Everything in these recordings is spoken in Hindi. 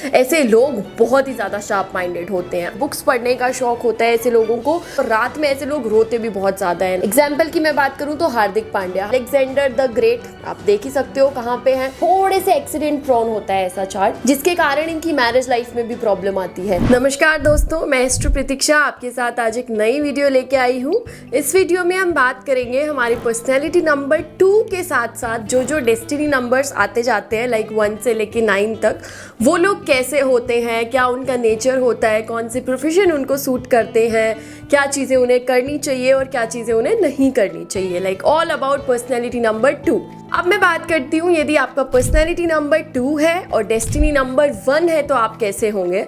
ऐसे लोग बहुत ही ज़्यादा शार्प माइंडेड होते हैं, बुक्स पढ़ने का शौक होता है ऐसे लोगों को, और रात में ऐसे लोग रोते भी बहुत ज़्यादा हैं। एग्जाम्पल की मैं बात करूँ तो Hardik Pandya, Alexander the great, आप देख ही सकते हो कहाँ पे हैं। थोड़े से एक्सीडेंट प्रोन होता है ऐसा चार्ट, जिसके कारण इनकी मैरिज लाइफ में भी प्रॉब्लम आती है। नमस्कार दोस्तों, मैं एस्ट्रो प्रतीक्षा आपके साथ आज एक नई वीडियो लेके आई हूँ। इस वीडियो में हम बात करेंगे हमारी पर्सनैलिटी नंबर 2 के साथ साथ जो डेस्टिनी नंबर्स आते जाते हैं, लाइक 1 से लेके 9 तक, वो लोग कैसे होते हैं, क्या उनका नेचर होता है, कौन से प्रोफेशन उनको सूट करते हैं, क्या चीज़ें उन्हें करनी चाहिए और क्या चीज़ें उन्हें नहीं करनी चाहिए, like all about personality number 2। अब मैं बात करती हूँ, यदि आपका पर्सनैलिटी नंबर 2 है और डेस्टिनी नंबर 1 है तो आप कैसे होंगे।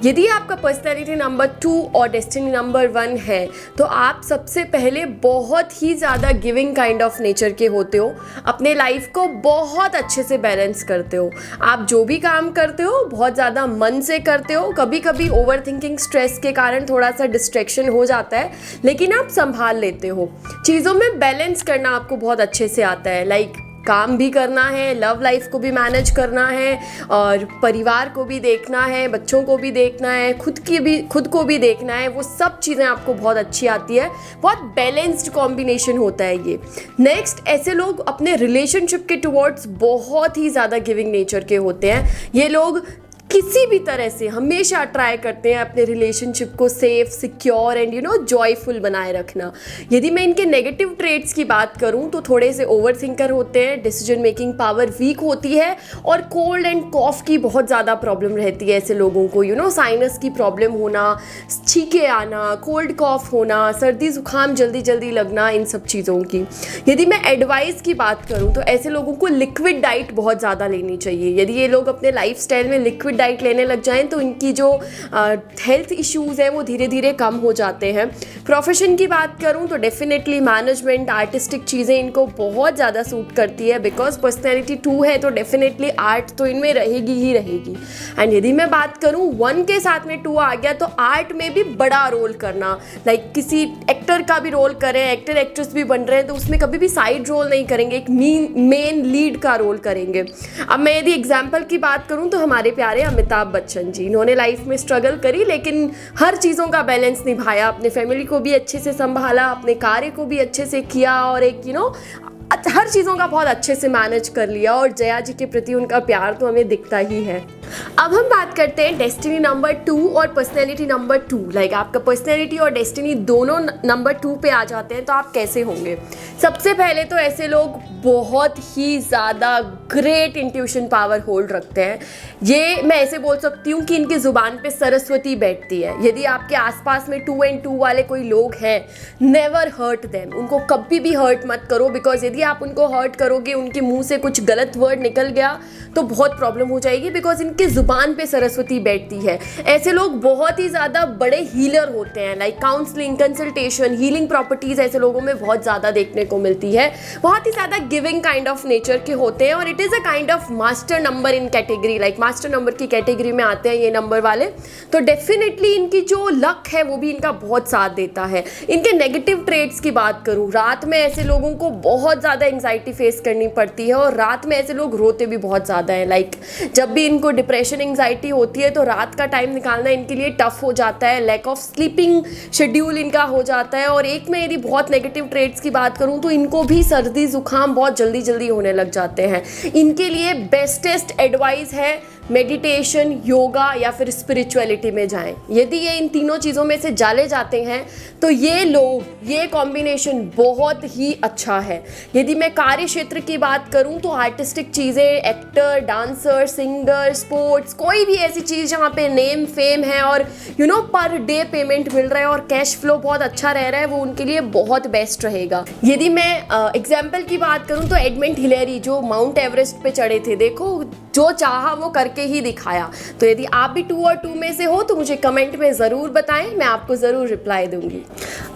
यदि आपका पर्सनैलिटी नंबर 2 और डेस्टिनी नंबर 1 है तो आप सबसे पहले बहुत ही ज़्यादा गिविंग काइंड ऑफ नेचर के होते हो, अपने लाइफ को बहुत अच्छे से बैलेंस करते हो। आप जो भी काम करते हो बहुत ज़्यादा मन से करते हो, कभी कभी ओवर थिंकिंग स्ट्रेस के कारण थोड़ा सा डिस्ट्रैक्शन हो जाता है, लेकिन आप संभाल लेते हो। चीज़ों में बैलेंस करना आपको बहुत अच्छे से आता है, लाइक काम भी करना है, लव लाइफ को भी मैनेज करना है, और परिवार को भी देखना है, बच्चों को भी देखना है, खुद को भी देखना है। वो सब चीज़ें आपको बहुत अच्छी आती है, बहुत बैलेंस्ड कॉम्बिनेशन होता है ये। नेक्स्ट, ऐसे लोग अपने रिलेशनशिप के टुवर्ड्स बहुत ही ज़्यादा गिविंग नेचर के होते हैं। ये लोग किसी भी तरह से हमेशा ट्राई करते हैं अपने रिलेशनशिप को सेफ, सिक्योर एंड जॉयफुल बनाए रखना। यदि मैं इनके नेगेटिव ट्रेट्स की बात करूं तो थोड़े से ओवर थिंकर होते हैं, डिसीजन मेकिंग पावर वीक होती है, और कोल्ड एंड कॉफ की बहुत ज़्यादा प्रॉब्लम रहती है ऐसे लोगों को। साइनस की प्रॉब्लम होना, छींके आना, कोल्ड कॉफ होना, सर्दी जुकाम जल्दी जल्दी लगना, इन सब चीज़ों की। यदि मैं एडवाइस की बात करूँ तो ऐसे लोगों को लिक्विड डाइट बहुत ज़्यादा लेनी चाहिए। यदि ये लोग अपने लाइफ स्टाइल में लिक्विड डाइट लेने लग जाएं तो इनकी जो हेल्थ इश्यूज़ हैं वो धीरे धीरे कम हो जाते हैं। प्रोफेशन की बात करूं तो डेफिनेटली मैनेजमेंट, आर्टिस्टिक चीज़ें इनको बहुत ज़्यादा सूट करती है, बिकॉज पर्सनैलिटी 2 है तो डेफिनेटली आर्ट तो इनमें रहेगी ही रहेगी। एंड यदि मैं बात करूं 1 के साथ में 2 आ गया तो आर्ट में भी बड़ा रोल करना, लाइक किसी एक्टर का भी रोल करें, एक्टर एक्ट्रेस भी बन रहे हैं तो उसमें कभी भी साइड रोल नहीं करेंगे, एक मेन लीड का रोल करेंगे। अब मैं यदि एग्जाम्पल की बात करूं तो हमारे प्यारे अमिताभ बच्चन जी, इन्होंने लाइफ में स्ट्रगल करी लेकिन हर चीज़ों का बैलेंस निभाया, अपने फैमिली को भी अच्छे से संभाला, अपने कार्य को भी अच्छे से किया, और एक हर चीज़ों का बहुत अच्छे से मैनेज कर लिया, और जया जी के प्रति उनका प्यार तो हमें दिखता ही है। अब हम बात करते हैं डेस्टिनी नंबर 2 और पर्सनैलिटी नंबर 2, लाइक आपका पर्सनैलिटी और डेस्टिनी दोनों नंबर 2 पे आ जाते हैं तो आप कैसे होंगे। सबसे पहले तो ऐसे लोग बहुत ही ज़्यादा ग्रेट इंट्यूशन पावर होल्ड रखते हैं। ये मैं ऐसे बोल सकती हूँ कि इनकी ज़ुबान पे सरस्वती बैठती है। यदि आपके आसपास में 2 and 2 वाले कोई लोग हैं, नेवर हर्ट देम, उनको कभी भी हर्ट मत करो, बिकॉज यदि आप उनको हर्ट करोगे, उनके मुंह से कुछ गलत वर्ड निकल गया तो बहुत प्रॉब्लम हो जाएगी, बिकॉज इनके ज़ुबान पे सरस्वती बैठती है। ऐसे लोग बहुत ही ज़्यादा बड़े हीलर होते हैं, like counselling, consultation, healing properties ऐसे लोगों में बहुत ज़्यादा देखने को मिलती है। बहुत ही ज़्यादा गिविंग काइंड ऑफ नेचर के होते हैं, और it is a kind of master number in category, like master number की कैटेगरी में आते हैं ये नंबर वाले। तो डेफिनेटली इनकी जो लक है वो भी इनका बहुत साथ देता है। इनके नेगेटिव ट्रेट्स की बात करूँ, रात में ऐसे लोगों को बहुत ज़्यादा एंग्जाइटी फेस करनी पड़ती है, और रात में ऐसे लोग रोते भी बहुत ज़्यादा है। लाइक जब भी इनको डिप्रेशन, एंग्जाइटी होती है तो रात का टाइम निकालना इनके लिए टफ हो जाता है, लैक ऑफ स्लीपिंग शेड्यूल इनका हो जाता है। और एक में यदि बहुत नेगेटिव ट्रेट्स की बात करूँ तो इनको भी सर्दी जुकाम बहुत जल्दी जल्दी होने लग जाते हैं। इनके लिए बेस्टेस्ट एडवाइस है मेडिटेशन, योगा या फिर स्पिरिचुअलिटी में जाएं। यदि ये इन तीनों चीज़ों में से जाले जाते हैं तो ये कॉम्बिनेशन बहुत ही अच्छा है। यदि मैं कार्य क्षेत्र की बात करूं तो आर्टिस्टिक चीज़ें, एक्टर, डांसर, सिंगर, स्पोर्ट्स, कोई भी ऐसी चीज़ जहाँ पे नेम, फेम है और पर डे पेमेंट मिल रहा है और कैश फ्लो बहुत अच्छा रह रहा है, वो उनके लिए बहुत बेस्ट रहेगा। यदि मैं एग्जाम्पल की बात करूँ तो एडमंड हिलेरी जो माउंट एवरेस्ट पे चढ़े थे, देखो जो चाहा वो करके ही दिखाया। तो यदि आप भी 2 और 2 में से हो तो मुझे कमेंट में ज़रूर बताएं, मैं आपको ज़रूर रिप्लाई दूंगी।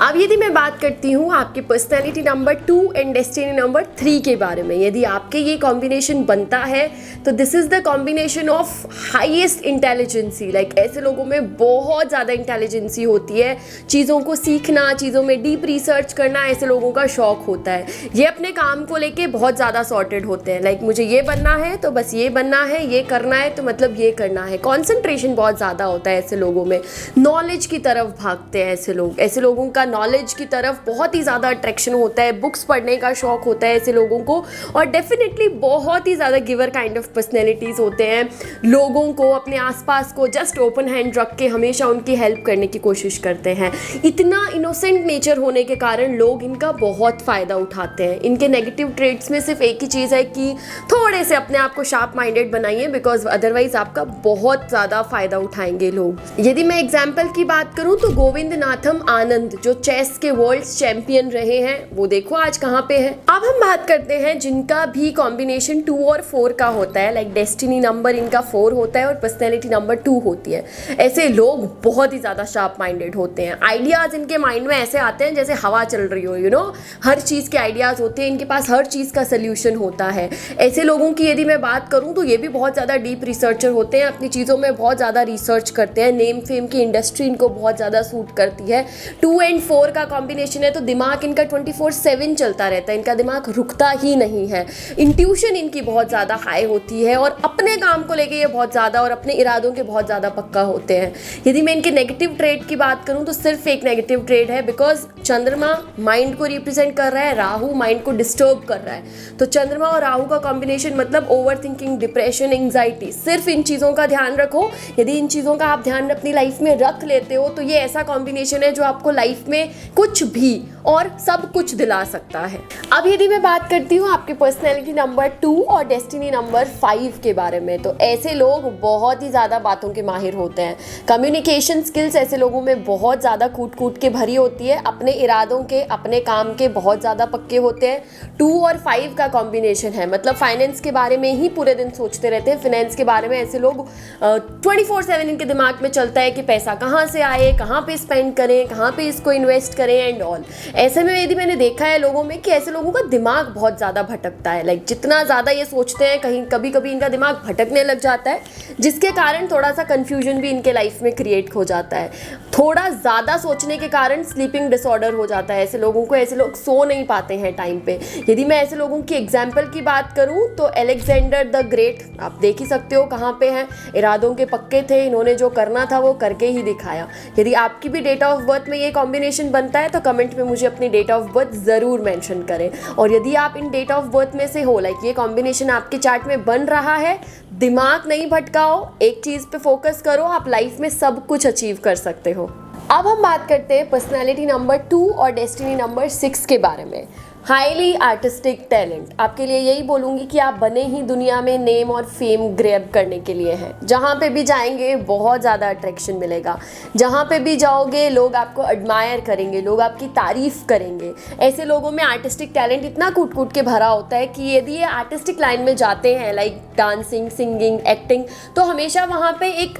अब यदि मैं बात करती हूँ आपके personality number 2 and destiny number 3 के बारे में, यदि आपके ये कॉम्बिनेशन बनता है तो this is the combination of highest intelligency. Like ऐसे लोगों में बहुत ज़्यादा इंटेलिजेंसी होती है, चीज़ों को सीखना, चीज़ों में डीप रिसर्च करना ऐसे लोगों का शौक होता है। ये अपने काम को लेके बहुत ज़्यादा सॉर्टेड होते हैं, लाइक मुझे ये बनना है तो बस ये बनना है, ये करना है तो मतलब ये करना है। कॉन्सेंट्रेशन बहुत ज़्यादा होता है ऐसे लोगों में, नॉलेज की तरफ भागते हैं ऐसे लोग। ऐसे लोगों का नॉलेज की तरफ बहुत ही ज़्यादा अट्रैक्शन होता है, बुक्स पढ़ने का शौक होता है ऐसे लोगों को, और डेफिनेटली बहुत ही ज़्यादा गिवर काइंड ऑफ पर्सनैलिटीज़ होते हैं। लोगों को, अपने आसपास को जस्ट ओपन हैंड रख के हमेशा उनकी हेल्प करने की कोशिश करते हैं। इतना इनोसेंट नेचर होने के कारण लोग इनका बहुत फ़ायदा उठाते हैं। इनके नेगेटिव ट्रेड्स में सिर्फ एक ही चीज़ है कि थोड़े से अपने आप को शार्प माइंडेड बनाइए, बिकॉज अदरवाइज आपका बहुत ज़्यादा फ़ायदा उठाएंगे लोग। यदि मैं एग्जाम्पल की बात करूँ तो गोविंदनाथम आनंद जो चेस के वर्ल्ड चैंपियन रहे हैं, वो देखो आज कहाँ पे है। अब हम बात करते हैं जिनका भी कॉम्बिनेशन 2 और 4 का होता है, लाइक डेस्टिनी नंबर इनका 4 होता है और पर्सनैलिटी नंबर 2 होती है। ऐसे लोग बहुत ही ज़्यादा शार्प माइंडेड होते हैं। आइडियाज़ इनके माइंड में ऐसे आते हैं जैसे हवा चल रही हो, हर चीज़ के आइडियाज़ होते हैं इनके पास, हर चीज़ का सोल्यूशन होता है। ऐसे लोगों की यदि मैं बात करूं तो ये भी बहुत ज़्यादा डीप रिसर्चर होते हैं, अपनी चीज़ों में बहुत ज़्यादा रिसर्च करते हैं। नेम फेम की इंडस्ट्री इनको बहुत ज़्यादा सूट करती है। 2 and 4 का कॉम्बिनेशन है तो दिमाग इनका 24/7 चलता रहता है, इनका दिमाग रुकता ही नहीं है। इंट्यूशन इनकी बहुत ज़्यादा हाई होती है और अपने काम को लेके ये बहुत ज़्यादा और अपने इरादों के बहुत ज़्यादा पक्का होते हैं। यदि मैं इनके नेगेटिव ट्रेड की बात करूँ तो सिर्फ एक नेगेटिव ट्रेड है, बिकॉज चंद्रमा माइंड को रिप्रेजेंट कर रहा है, राहु माइंड को डिस्टर्ब कर रहा है। तो चंद्रमा और राहु का कॉम्बिनेशन मतलब ओवर थिंकिंग, डिप्रेशन, एंग्जाइटी। सिर्फ इन चीज़ों का ध्यान रखो। यदि इन चीज़ों का आप ध्यान अपनी लाइफ में रख लेते हो तो ये ऐसा कॉम्बिनेशन है जो आपको लाइफ में कुछ भी और सब कुछ दिला सकता है। अब यदि मैं बात करती हूँ आपके पर्सनैलिटी नंबर 2 और डेस्टिनी नंबर 5 के बारे में, तो ऐसे लोग बहुत ही ज़्यादा बातों के माहिर होते हैं। कम्युनिकेशन स्किल्स ऐसे लोगों में बहुत ज़्यादा कूट कूट के भरी होती है। अपने इरादों के, अपने काम के बहुत ज़्यादा पक्के होते हैं। 2 और 5 का कॉम्बिनेशन है, मतलब फाइनेंस के बारे में ही पूरे दिन सोचते रहते हैं। फाइनेंस के बारे में ऐसे लोग 24/7 इनके दिमाग में चलता है कि पैसा कहाँ से आए, कहाँ पे स्पेंड करें, कहाँ पे इसको इन्वेस्ट करें एंड ऑल। ऐसे में यदि मैंने देखा है लोगों में कि ऐसे लोगों का दिमाग बहुत ज़्यादा भटकता है, लाइक जितना ज़्यादा ये सोचते हैं कभी कभी इनका दिमाग भटकने लग जाता है, जिसके कारण थोड़ा सा कन्फ्यूजन भी इनके लाइफ में क्रिएट हो जाता है। थोड़ा ज़्यादा सोचने के कारण स्लीपिंग डिसऑर्डर हो जाता है ऐसे लोगों को, ऐसे लोग सो नहीं पाते हैं टाइम पे। यदि मैं ऐसे लोगों की एग्जाम्पल की बात करूँ तो अलेक्जेंडर द ग्रेट, आप देख ही सकते हो कहाँ पे हैं। इरादों के पक्के थे, इन्होंने जो करना था वो करके ही दिखाया। यदि आपकी भी डेट ऑफ बर्थ में ये कॉम्बिनेशन बनता है तो कमेंट में मुझे अपनी डेट ऑफ बर्थ ज़रूर मेंशन करें। और यदि आप इन डेट ऑफ बर्थ में से हो, लाइक ये कॉम्बिनेशन आपके चार्ट में बन रहा है, दिमाग नहीं भटकाओ, एक चीज़ पे फोकस करो, आप लाइफ में सब कुछ अचीव कर सकते हो। अब हम बात करते हैं पर्सनैलिटी नंबर 2 और डेस्टिनी नंबर 6 के बारे में। हाईली आर्टिस्टिक टैलेंट, आपके लिए यही बोलूँगी कि आप बने ही दुनिया में नेम और फेम ग्रैब करने के लिए हैं। जहाँ पे भी जाएंगे बहुत ज़्यादा अट्रैक्शन मिलेगा, जहाँ पे भी जाओगे लोग आपको एडमायर करेंगे, लोग आपकी तारीफ़ करेंगे। ऐसे लोगों में आर्टिस्टिक टैलेंट इतना कूट कूट के भरा होता है कि यदि ये आर्टिस्टिक लाइन में जाते हैं, लाइक डांसिंग, सिंगिंग, एक्टिंग, तो हमेशा वहाँ पे एक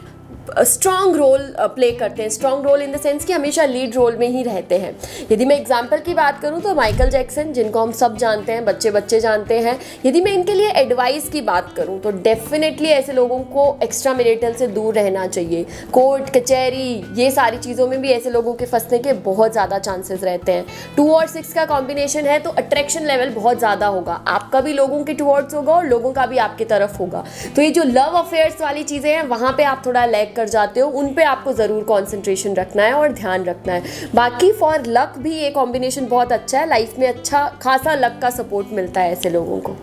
स्ट्रॉन्ग रोल प्ले करते हैं। Strong role in the sense कि हमेशा लीड रोल में ही रहते हैं। यदि मैं एग्जांपल की बात करूं तो माइकल जैक्सन, जिनको हम सब जानते हैं, बच्चे बच्चे जानते हैं। यदि मैं इनके लिए एडवाइस की बात करूं तो डेफिनेटली ऐसे लोगों को एक्स्ट्रा मैरिटल से दूर रहना चाहिए। कोर्ट कचहरी ये सारी चीज़ों में भी ऐसे लोगों के फंसने के बहुत ज़्यादा चांसेस रहते हैं। 2 और 6 का कॉम्बिनेशन है तो अट्रैक्शन लेवल बहुत ज़्यादा होगा, आपका भी लोगों के टुवर्ड्स होगा और लोगों का भी आपकी तरफ होगा। तो ये जो लव अफेयर्स वाली चीज़ें हैं वहाँ पर आप थोड़ा लैग कर जाते हो, उन पे आपको ज़रूर कंसंट्रेशन रखना है और ध्यान रखना है। बाकी फॉर लक भी ये कॉम्बिनेशन बहुत अच्छा है, लाइफ में अच्छा खासा लक का सपोर्ट मिलता है ऐसे लोगों को।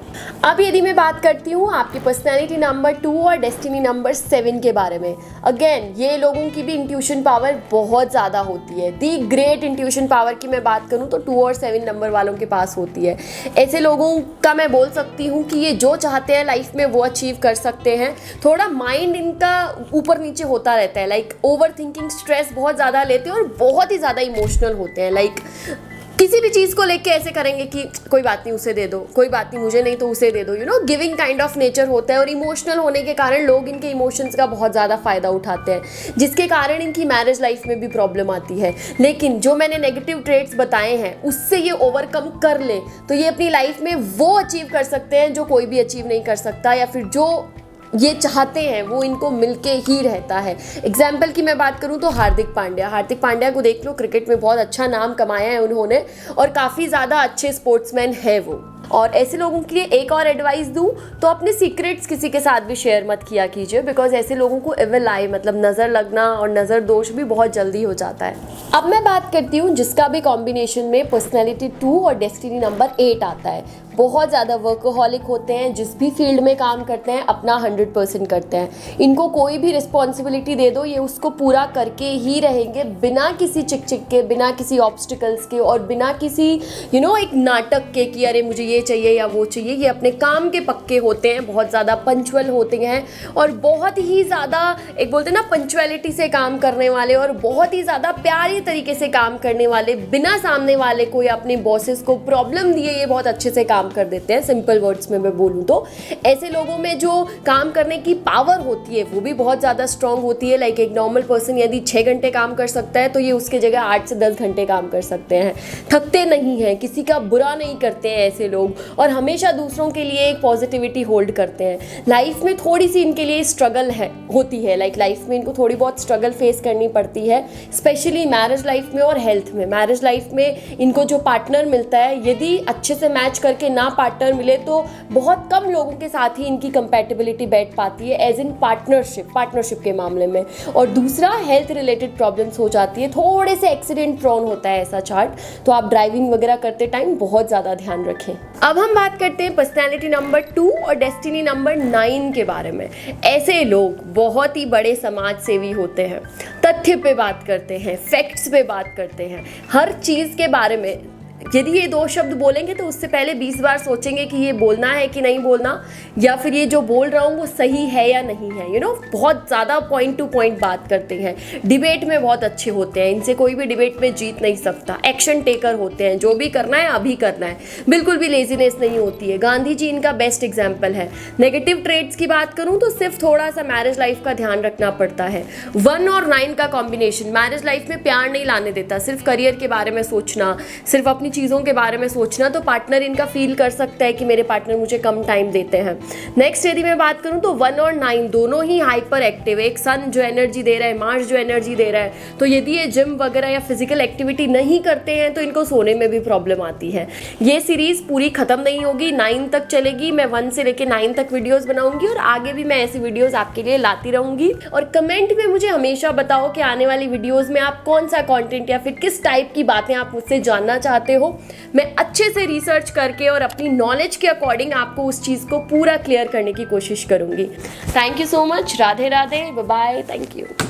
अब यदि मैं बात करती हूँ आपकी पर्सनैलिटी नंबर 2 और डेस्टिनी नंबर 7 के बारे में, अगेन ये लोगों की भी इंट्यूशन पावर बहुत ज़्यादा होती है। दी ग्रेट इंट्यूशन पावर की मैं बात करूँ तो 2 और 7 नंबर वालों के पास होती है। ऐसे लोगों का मैं बोल सकती हूँ कि ये जो चाहते हैं लाइफ में वो अचीव कर सकते हैं। थोड़ा माइंड इनका ऊपर नीचे होता रहता है, लाइक ओवर थिंकिंग, स्ट्रेस बहुत ज़्यादा लेते हैं और बहुत ही ज़्यादा इमोशनल होते हैं। लाइक किसी भी चीज़ को लेके ऐसे करेंगे कि कोई बात नहीं उसे दे दो, कोई बात नहीं मुझे नहीं तो उसे दे दो, गिविंग काइंड ऑफ नेचर होता है। और इमोशनल होने के कारण लोग इनके इमोशंस का बहुत ज़्यादा फ़ायदा उठाते हैं, जिसके कारण इनकी मैरिज लाइफ में भी प्रॉब्लम आती है। लेकिन जो मैंने नेगेटिव ट्रेट्स बताए हैं उससे ये ओवरकम कर ले तो ये अपनी लाइफ में वो अचीव कर सकते हैं जो कोई भी अचीव नहीं कर सकता, या फिर जो ये चाहते हैं वो इनको मिलके ही रहता है। एग्जाम्पल की मैं बात करूं तो हार्दिक पांड्या को देख लो, क्रिकेट में बहुत अच्छा नाम कमाया है उन्होंने और काफ़ी ज़्यादा अच्छे स्पोर्ट्समैन है वो। और ऐसे लोगों के लिए एक और एडवाइस दूं तो अपने सीक्रेट्स किसी के साथ भी शेयर मत किया कीजिए, बिकॉज ऐसे लोगों को इविल आई मतलब नज़र लगना और नज़र दोष भी बहुत जल्दी हो जाता है। अब मैं बात करती हूँ जिसका भी कॉम्बिनेशन में पर्सनैलिटी 2 और डेस्टिनी नंबर 8 आता है। बहुत ज़्यादा वर्कोहॉलिक होते हैं, जिस भी फील्ड में काम करते हैं अपना 100% करते हैं। इनको कोई भी रिस्पॉन्सिबिलिटी दे दो ये उसको पूरा करके ही रहेंगे, बिना किसी चिक चिक के, बिना किसी ऑब्स्टिकल्स के और बिना किसी एक नाटक के कि अरे मुझे ये चाहिए या वो चाहिए। ये अपने काम के पक्के होते हैं, बहुत ज़्यादा पंचुअल होते हैं और बहुत ही ज़्यादा एक बोलते हैं ना पंचुअलिटी से काम करने वाले और बहुत ही ज़्यादा प्यारे तरीके से काम करने वाले, बिना सामने वाले को या अपने बॉसेस को प्रॉब्लम दिए ये बहुत अच्छे से काम कर देते हैं। सिंपल वर्ड्स में मैं बोलूँ तो ऐसे लोगों में जो काम करने की पावर होती है वो भी बहुत ज़्यादा स्ट्रांग होती है। लाइक एक नॉर्मल पर्सन यदि 6 घंटे काम कर सकता है तो ये उसके जगह 8 से 10 घंटे काम कर सकते हैं। थकते नहीं हैं, किसी का बुरा नहीं करते हैं ऐसे लोग और हमेशा दूसरों के लिए एक पॉजिटिविटी होल्ड करते हैं। लाइफ में थोड़ी सी इनके लिए स्ट्रगल होती है, लाइक लाइफ में इनको थोड़ी बहुत स्ट्रगल फेस करनी पड़ती है, स्पेशली मैरिज लाइफ में और हेल्थ में। मैरिज लाइफ में इनको जो पार्टनर मिलता है यदि अच्छे से मैच करके ना पार्टनर मिले तो बहुत कम लोगों के साथ ही इनकी कंपैटिबिलिटी बैठ पाती है एज इन पार्टनरशिप के मामले में। और दूसरा हेल्थ रिलेटेड प्रॉब्लम्स हो जाती है, थोड़े से एक्सीडेंट प्रोन होता है ऐसा चार्ट, तो आप ड्राइविंग वगैरह करते टाइम बहुत ज़्यादा ध्यान रखें। अब हम बात करते हैं पर्सनैलिटी नंबर 2 और डेस्टिनी नंबर 9 के बारे में। ऐसे लोग बहुत ही बड़े समाज सेवी होते हैं, तथ्य पे बात करते हैं, फैक्ट्स पे बात करते हैं, हर चीज़ के बारे में यदि ये 2 शब्द बोलेंगे तो उससे पहले 20 बार सोचेंगे कि ये बोलना है कि नहीं बोलना, या फिर ये जो बोल रहा हूँ वो सही है या नहीं है। बहुत ज़्यादा पॉइंट टू पॉइंट बात करते हैं, डिबेट में बहुत अच्छे होते हैं, इनसे कोई भी डिबेट में जीत नहीं सकता। एक्शन टेकर होते हैं, जो भी करना है अभी करना है, बिल्कुल भी लेजीनेस नहीं होती है। गांधी जी इनका बेस्ट एग्जाम्पल है। नेगेटिव ट्रेड्स की बात करूँ तो सिर्फ थोड़ा सा मैरिज लाइफ का ध्यान रखना पड़ता है। 1 और 9 का कॉम्बिनेशन मैरिज लाइफ में प्यार नहीं लाने देता, सिर्फ करियर के बारे में सोचना, सिर्फ अपनी चीज़ों के बारे में सोचना, तो पार्टनर इनका फील कर सकता है कि मेरे पार्टनर मुझे कम टाइम देते हैं। नेक्स्ट यदि मैं बात करूं तो 1 और 9 दोनों ही हाइपर एक्टिव, एक सन जो एनर्जी दे रहा है, मार्स जो एनर्जी दे रहा है, तो यदि ये जिम वगैरह या फिजिकल एक्टिविटी नहीं करते हैं तो इनको सोने में भी प्रॉब्लम आती है। ये सीरीज पूरी खत्म नहीं होगी, 9 तक चलेगी। मैं 1 से लेकर 9 तक वीडियोस बनाऊंगी और आगे भी मैं ऐसी वीडियोस आपके लिए लाती रहूंगी। और कमेंट में मुझे हमेशा बताओ कि आने वाली वीडियोस में आप कौन सा कंटेंट या फिर किस टाइप की बातें आप मुझसे जानना चाहते हो। मैं अच्छे से रिसर्च करके और अपनी नॉलेज के अकॉर्डिंग आपको उस चीज़ को पूरा क्लियर करने की कोशिश करूंगी। Thank you so much. Radhe Radhe, bye bye, thank you.